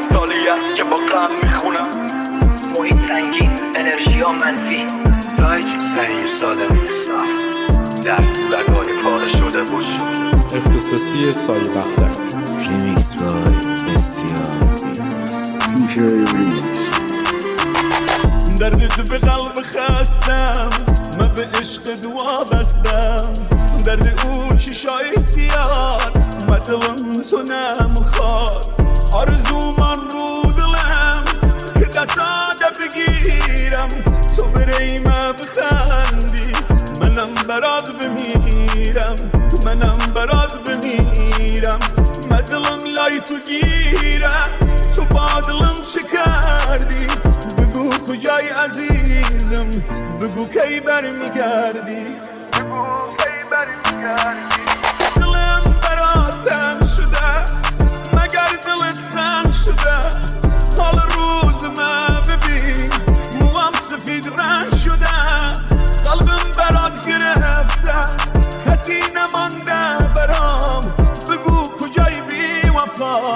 چند سالی است که با غم میخونم. محیط سنگین، انرژی ها منفی، دایج سعی ساده در رگای پاره شده باش. اختصاصی سایه وقتک ریمیکس بای بسیار بیتس ریمیکس. درد تو به قلب خستم، من به عشق دعا بستم. درد او چشای سیاه، مطلم تو نمیخواد. آرزو من رو دلم که دستاده بگیرم، تو بریمه بخندی، منم برات بمیرم، منم برات بمیرم. مدلم لای تو گیرم، تو با دلم چه کردی؟ بگو کجای عزیزم، بگو کی برمیگردی، بگو کی برمیگردی. دلم برات تنگ شده، مگر دلت سنگ شده؟ حال روز من ببین، موام سفید رنگ شده. قلبم برات گرفته، کسی نمانده برام، بگو کجای بی وفا.